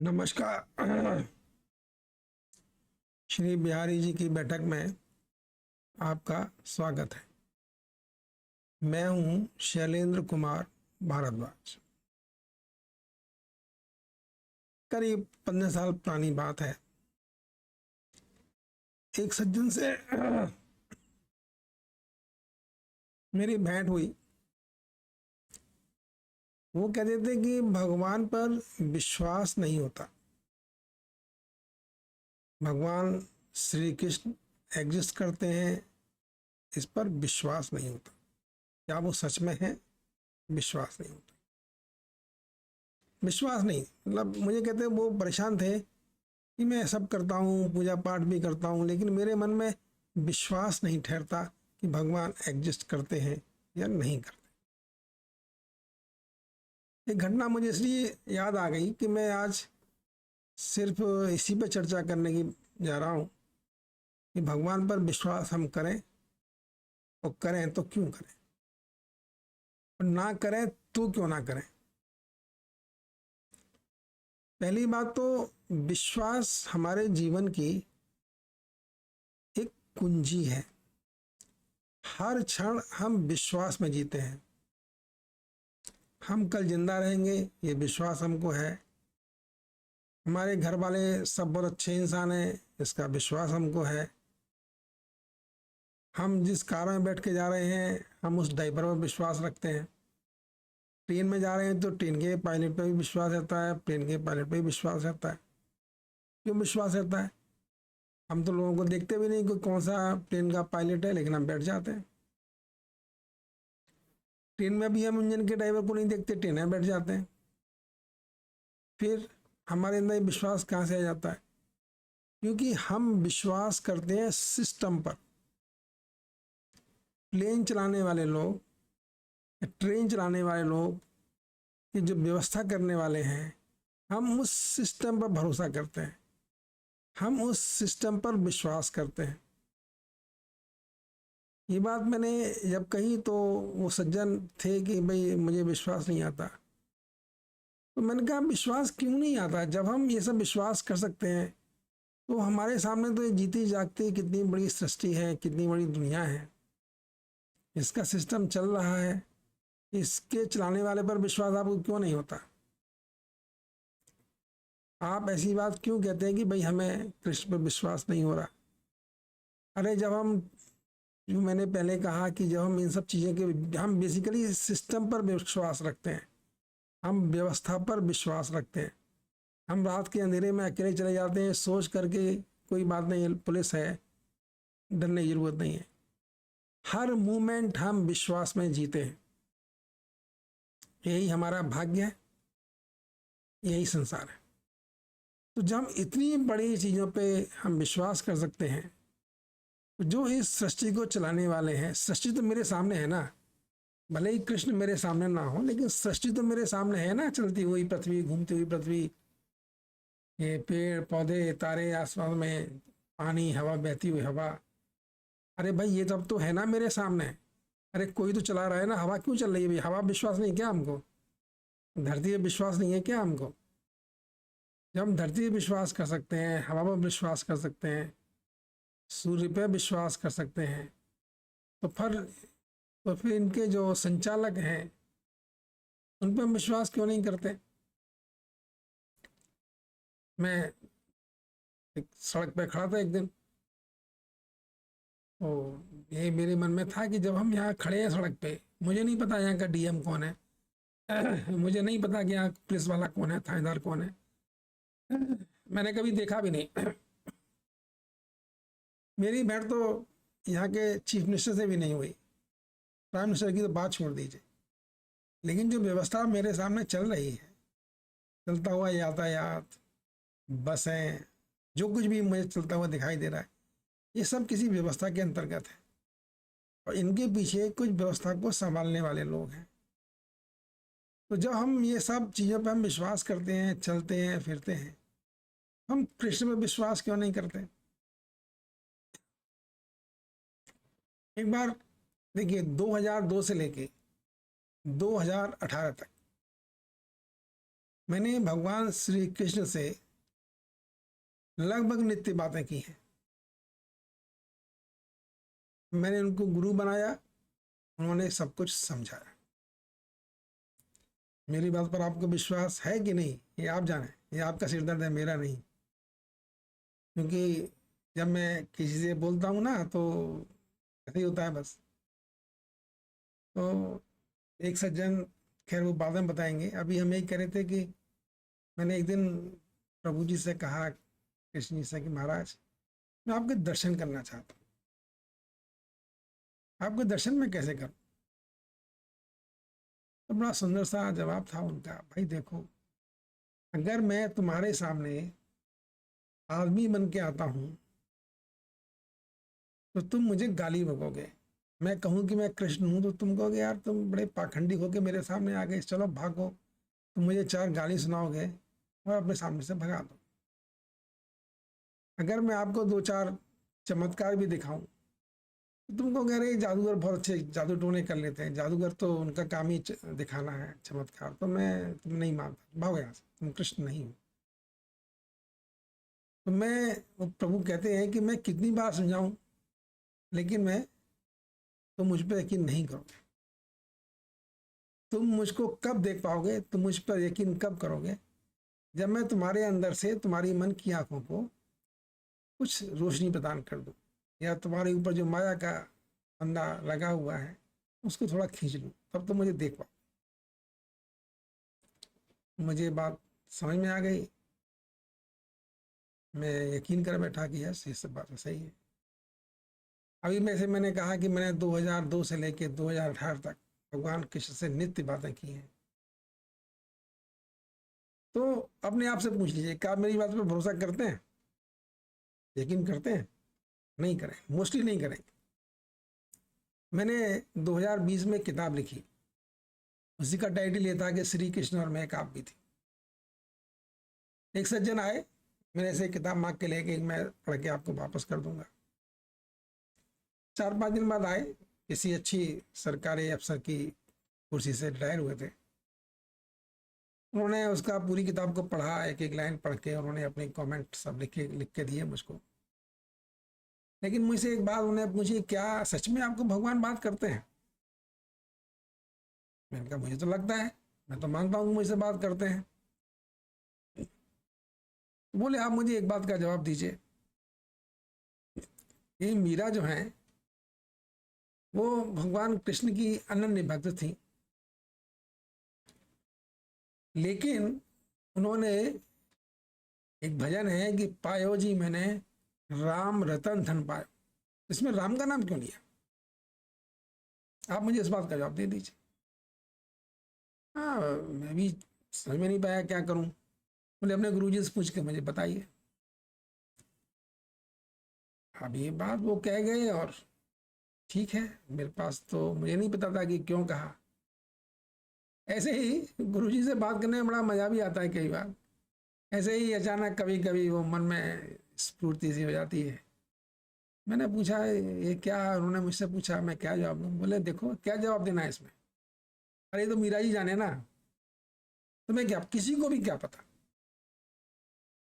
नमस्कार। श्री बिहारी जी की बैठक में आपका स्वागत है। मैं हूं शैलेंद्र कुमार भारद्वाज। करीब 15 साल पुरानी बात है। एक सज्जन से मेरी भेंट हुई। वो कहते थे कि भगवान पर विश्वास नहीं होता। भगवान श्री कृष्ण एग्जिस्ट करते हैं, इस पर विश्वास नहीं होता। क्या वो सच में है? विश्वास नहीं होता। विश्वास नहीं मतलब मुझे कहते वो परेशान थे कि मैं सब करता हूँ, पूजा पाठ भी करता हूँ, लेकिन मेरे मन में विश्वास नहीं ठहरता कि भगवान एग्जिस्ट करते हैं या नहीं करते। एक घटना मुझे इसलिए याद आ गई कि मैं आज सिर्फ इसी पे चर्चा करने की जा रहा हूँ कि भगवान पर विश्वास हम करें, और करें तो क्यों करें, और ना करें तो क्यों ना करें। पहली बात तो विश्वास हमारे जीवन की एक कुंजी है। हर क्षण हम विश्वास में जीते हैं। हम कल जिंदा रहेंगे ये विश्वास हमको है। हमारे घर वाले सब बहुत अच्छे इंसान हैं, इसका विश्वास हमको है। हम जिस कार में बैठ के जा रहे हैं, हम उस ड्राइवर पर विश्वास रखते हैं। ट्रेन में जा रहे हैं तो ट्रेन के पायलट पर भी विश्वास रहता है, प्लेन के पायलट पर भी विश्वास रहता है। क्यों विश्वास रहता है? हम तो लोगों को देखते भी नहीं कि कौन सा प्लेन का पायलट है, लेकिन हम बैठ जाते हैं। ट्रेन में भी हम इंजन के ड्राइवर को नहीं देखते, ट्रेन में बैठ जाते हैं। फिर हमारे अंदर विश्वास कहाँ से आ जाता है? क्योंकि हम विश्वास करते हैं सिस्टम पर। प्लेन चलाने वाले लोग, ट्रेन चलाने वाले लोग, कि जो व्यवस्था करने वाले हैं, हम उस सिस्टम पर भरोसा करते हैं, हम उस सिस्टम पर विश्वास करते हैं। ये बात मैंने जब कही तो वो सज्जन थे कि भाई मुझे विश्वास नहीं आता। तो मैंने कहा विश्वास क्यों नहीं आता? जब हम ये सब विश्वास कर सकते हैं तो हमारे सामने तो ये जीती जागती कितनी बड़ी सृष्टि है, कितनी बड़ी दुनिया है, इसका सिस्टम चल रहा है। इसके चलाने वाले पर विश्वास आपको क्यों नहीं होता? आप ऐसी बात क्यों कहते हैं कि भाई हमें कृष्ण पर विश्वास नहीं हो रहा? अरे जब हम, जो मैंने पहले कहा कि जब हम इन सब चीज़ों के, हम बेसिकली सिस्टम पर विश्वास रखते हैं, हम व्यवस्था पर विश्वास रखते हैं। हम रात के अंधेरे में अकेले चले जाते हैं सोच करके कोई बात नहीं, पुलिस है, डरने की जरूरत नहीं है। हर मोमेंट हम विश्वास में जीते हैं। यही हमारा भाग्य है, यही संसार है। तो जब हम इतनी बड़ी चीज़ों पे हम विश्वास कर सकते हैं, तो जो इस सृष्टि को चलाने वाले हैं, सृष्टि तो मेरे सामने है ना। भले ही कृष्ण मेरे सामने ना हो, लेकिन सृष्टि तो मेरे सामने है ना। चलती हुई पृथ्वी, घूमती हुई पृथ्वी, ये पेड़ पौधे, तारे आसमान में, पानी, हवा, बहती हुई हवा। अरे भाई ये सब तो है ना मेरे सामने। अरे कोई तो चला रहा है ना। हवा क्यों चल रही है भाई? हवा विश्वास नहीं क्या हमको? धरती पे विश्वास नहीं है क्या हमको? जब हम धरती पे विश्वास कर सकते हैं, हवा पर विश्वास कर सकते हैं, सूर्य पे विश्वास कर सकते हैं, तो फिर इनके जो संचालक हैं उन पर हम विश्वास क्यों नहीं करते? मैं एक सड़क पे खड़ा था एक दिन, तो ये मेरे मन में था कि जब हम यहाँ खड़े हैं सड़क पे, मुझे नहीं पता यहाँ का डीएम कौन है, मुझे नहीं पता कि यहाँ पुलिस वाला कौन है, थानेदार कौन है, मैंने कभी देखा भी नहीं। मेरी भेंट तो यहाँ के चीफ मिनिस्टर से भी नहीं हुई, प्राइम मिनिस्टर की तो बात छोड़ दीजिए। लेकिन जो व्यवस्था मेरे सामने चल रही है, चलता हुआ यातायात, बसें, जो कुछ भी मुझे चलता हुआ दिखाई दे रहा है, ये सब किसी व्यवस्था के अंतर्गत है, और इनके पीछे कुछ व्यवस्था को संभालने वाले लोग हैं। तो जब हम ये सब चीज़ों पर हम विश्वास करते हैं, चलते हैं, फिरते हैं, हम कृष्ण में विश्वास क्यों नहीं करते? एक बार देखिए, 2002 से लेके 2018 तक मैंने भगवान श्री कृष्ण से लगभग नित्य बातें की हैं। मैंने उनको गुरु बनाया, उन्होंने सब कुछ समझाया। मेरी बात पर आपको विश्वास है कि नहीं, ये आप जाने, ये आपका सिरदर्द है, मेरा नहीं। क्योंकि जब मैं किसी से बोलता हूँ ना तो ऐसे ही होता है बस। तो एक सज्जन, खैर वो बाद में बताएंगे, अभी हम यही कह रहे थे कि मैंने एक दिन प्रभु जी से कहा, कृष्ण जी से, कि महाराज मैं आपके दर्शन करना चाहता हूँ, आपके दर्शन में कैसे करूँ? तो बड़ा सुंदर सा जवाब था उनका, भाई देखो, अगर मैं तुम्हारे सामने आदमी बन के आता हूँ तो तुम मुझे गाली बकोगे। मैं कहूँ कि मैं कृष्ण हूँ तो तुम कहोगे यार तुम बड़े पाखंडी होके मेरे सामने आ गए, चलो भागो। तुम मुझे 4 गाली सुनाओगे और अपने सामने से भगा दो। अगर मैं आपको 2-4 चमत्कार भी दिखाऊं तो तुम कहोगे अरे जादूगर बहुत अच्छे जादू टोने कर लेते हैं, जादूगर तो उनका काम ही दिखाना है चमत्कार, तो मैं तुम नहीं मानता, भागो यहाँ से, तुम कृष्ण नहीं हो। तो मैं, वो प्रभु कहते हैं कि मैं कितनी बार समझाऊं लेकिन मैं, तुम मुझ पर यकीन नहीं करोगे। तुम मुझको कब देख पाओगे, तुम मुझ पर यकीन कब करोगे, जब मैं तुम्हारे अंदर से तुम्हारी मन की आंखों को कुछ रोशनी प्रदान कर दूं, या तुम्हारे ऊपर जो माया का फंदा लगा हुआ है उसको थोड़ा खींच लूं, तब तो मुझे देख पाओ। मुझे बात समझ में आ गई, मैं यकीन कर बैठा कि यस ये सब बात सही है। अभी में से मैंने कहा कि मैंने 2002 से लेकर 2018 तक भगवान कृष्ण से नित्य बातें की हैं। तो अपने आप से पूछ लीजिए, क्या आप मेरी बात पर भरोसा करते हैं, यकीन करते हैं? नहीं करें, मोस्टली नहीं करेंगे। मैंने 2020 में किताब लिखी, उसी का टाइटल ये था कि श्री कृष्ण और मैं एक आप भी थी। एक सज्जन आए मेरे से किताब मांग के लेके, मैं पढ़ के आपको वापस कर दूंगा। 4-5 दिन बाद आए, किसी अच्छी सरकारी अफसर की कुर्सी से रिटायर हुए थे। उन्होंने उसका पूरी किताब को पढ़ा, एक एक लाइन पढ़ के उन्होंने अपने कमेंट सब लिख के दिए मुझको। लेकिन मुझसे एक बात उन्होंने पूछी, क्या सच में आपको भगवान बात करते हैं? मैंने कहा मुझे तो लगता है, मैं तो मानता हूँ मुझसे बात करते हैं। बोले आप मुझे एक बात का जवाब दीजिए, ये मीरा जो है वो भगवान कृष्ण की अनन्य भक्त थी, लेकिन उन्होंने, एक भजन है कि पायो जी मैंने राम रतन धन पायो, इसमें राम का नाम क्यों लिया? आप मुझे इस बात का जवाब दे दीजिए। हाँ, मैं भी समझ में नहीं पाया क्या करूं। बोले अपने गुरुजी से पूछ के मुझे बताइए। अब ये बात वो कह गए और ठीक है, मेरे पास तो मुझे नहीं पता था कि क्यों कहा। ऐसे ही गुरुजी से बात करने में बड़ा मजा भी आता है कई बार। ऐसे ही अचानक कभी कभी वो मन में स्फूर्ति सी हो जाती है। मैंने पूछा ये क्या, उन्होंने मुझसे पूछा मैं क्या जवाब दूं? बोले देखो क्या जवाब देना है इसमें, अरे तो मीरा जी जाने ना, तुम्हें क्या, किसी को भी क्या पता,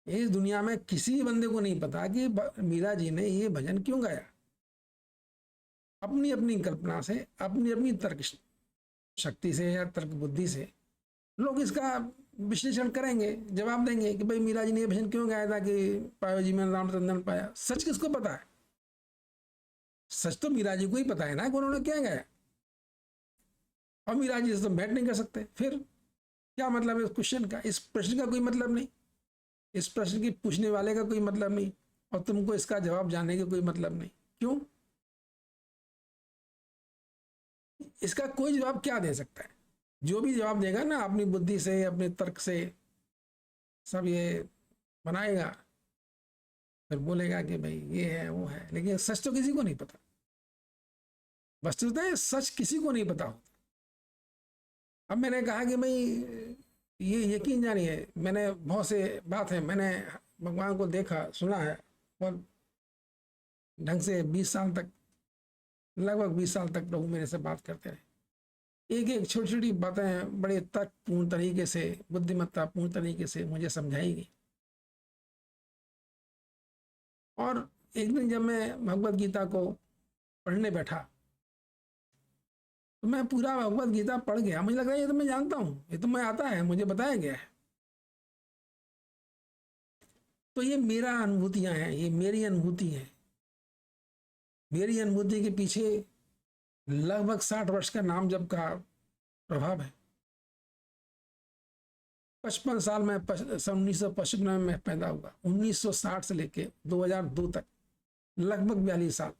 इस दुनिया में किसी बंदे को नहीं पता कि मीरा जी ने ये भजन क्यों गाया। अपनी अपनी कल्पना से, अपनी अपनी तर्क शक्ति से या तर्क बुद्धि से लोग इसका विश्लेषण करेंगे, जवाब देंगे कि भाई मीरा जी ने ये भजन क्यों गाया था कि पायो जी मैंने रामचंद्रन पाया। सच किसको पता है? सच तो मीरा जी को ही पता है ना कि उन्होंने क्या गाया। और मीरा जी से तो बैठ नहीं कर सकते, फिर क्या मतलब है इस क्वेश्चन का? इस प्रश्न का कोई मतलब नहीं, इस प्रश्न की पूछने वाले का कोई मतलब नहीं, और तुमको इसका जवाब जानने का कोई मतलब नहीं। क्यों? इसका कोई जवाब क्या दे सकता है? जो भी जवाब देगा ना अपनी बुद्धि से, अपने तर्क से सब ये बनाएगा, फिर बोलेगा कि भाई ये है वो है, लेकिन सच तो किसी को नहीं पता। वस्तुतः सच किसी को नहीं पता होता। अब मैंने कहा कि भाई ये यकीन जानिए, मैंने बहुत से बात है, मैंने भगवान को देखा सुना है बहुत ढंग से, 20 साल तक, लगभग 20 साल तक प्रभु मेरे से बात करते रहे। एक एक छोटी छोटी बातें बड़े तर्कपूर्ण तरीके से, बुद्धिमत्तापूर्ण तरीके से मुझे समझाई गई। और एक दिन जब मैं भगवत गीता को पढ़ने बैठा तो मैं पूरा भगवत गीता पढ़ गया। मुझे लग रहा है ये तो मैं जानता हूँ, ये तो मैं आता है, मुझे बताया गया है। तो ये मेरा अनुभूतियां हैं, ये मेरी अनुभूति है। मेरी अनुभूति के पीछे लगभग 60 वर्ष का नाम जप का प्रभाव है। 55 साल में, सन 1955 में पैदा हुआ, 1960 से लेके 2002 तक लगभग 42 साल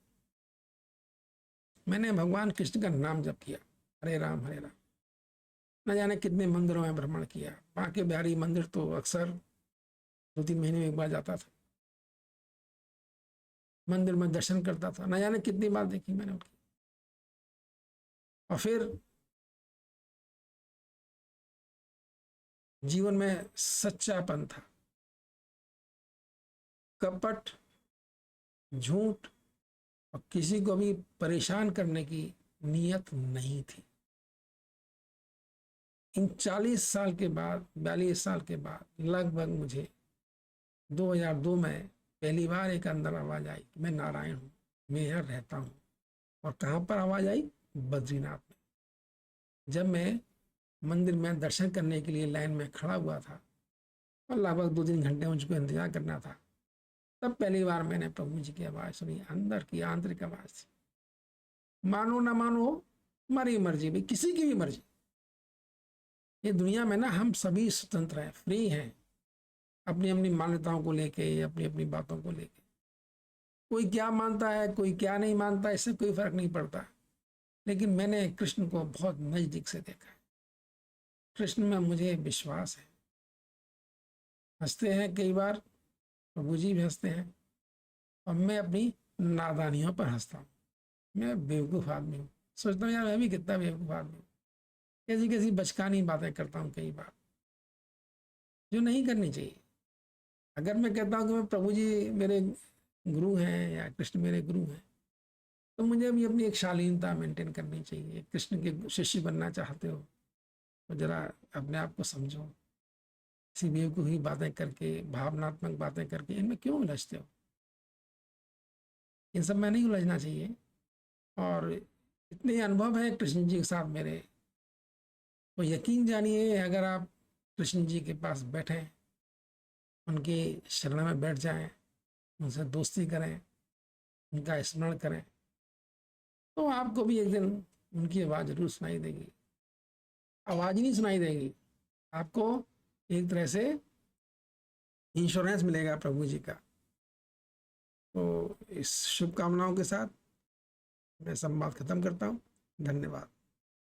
मैंने भगवान कृष्ण का नाम जप किया। हरे राम हरे राम। न जाने कितने मंदिरों में भ्रमण किया। बांके बिहारी मंदिर तो अक्सर 2-3 महीने में एक बार जाता था, मंदिर में दर्शन करता था। न जाने कितनी बार देखी मैंने उनकी। और फिर जीवन में सच्चापन था, कपट, झूठ और किसी को भी परेशान करने की नीयत नहीं थी। इन 40 साल के बाद, 42 साल के बाद लगभग मुझे 2002 में पहली बार एक अंदर आवाज आई कि मैं नारायण हूँ, मैं यहाँ रहता हूँ। और कहाँ पर आवाज आई? बद्रीनाथ में। जब मैं मंदिर में दर्शन करने के लिए लाइन में खड़ा हुआ था और लगभग 2-3 घंटे मुझको इंतजार करना था, तब पहली बार मैंने प्रभु जी की आवाज़ सुनी, अंदर की आंतरिक आवाज़ थी। मानो ना मानो हमारी मर्जी, भाई किसी की भी मर्जी। ये दुनिया में ना हम सभी स्वतंत्र हैं, फ्री हैं, अपनी अपनी मान्यताओं को लेके, अपनी अपनी बातों को लेके। कोई क्या मानता है, कोई क्या नहीं मानता, इससे कोई फर्क नहीं पड़ता। लेकिन मैंने कृष्ण को बहुत नज़दीक से देखा है। कृष्ण में मुझे विश्वास है। हंसते हैं कई बार, प्रभु जी भी हंसते हैं, और मैं अपनी नादानियों पर हंसता हूँ। मैं बेवकूफ़ आदमी हूँ, सोचता हूँ यार मैं भी कितना बेवकूफ़ आदमी हूँ। कैसी कैसी बचकानी बातें करता हूँ कई बार, जो नहीं करनी चाहिए। अगर मैं कहता हूँ कि मैं प्रभु जी मेरे गुरु हैं या कृष्ण मेरे गुरु हैं, तो मुझे भी अपनी एक शालीनता मेंटेन करनी चाहिए। कृष्ण के शिष्य बनना चाहते हो तो जरा अपने आप को समझो। किसी बेवकूफ़ी बातें करके, भावनात्मक बातें करके इनमें क्यों उलझते हो? इन सब में नहीं उलझना चाहिए। और इतने अनुभव है कृष्ण जी के साथ मेरे, तो यकीन जानिए अगर आप कृष्ण जी के पास बैठें, उनके शरण में बैठ जाएं, उनसे दोस्ती करें, उनका स्मरण करें, तो आपको भी एक दिन उनकी आवाज़ जरूर सुनाई देगी। आवाज़ ही नहीं सुनाई देगी, आपको एक तरह से इंश्योरेंस मिलेगा प्रभु जी का। तो इस शुभकामनाओं के साथ मैं संवाद खत्म करता हूँ। धन्यवाद।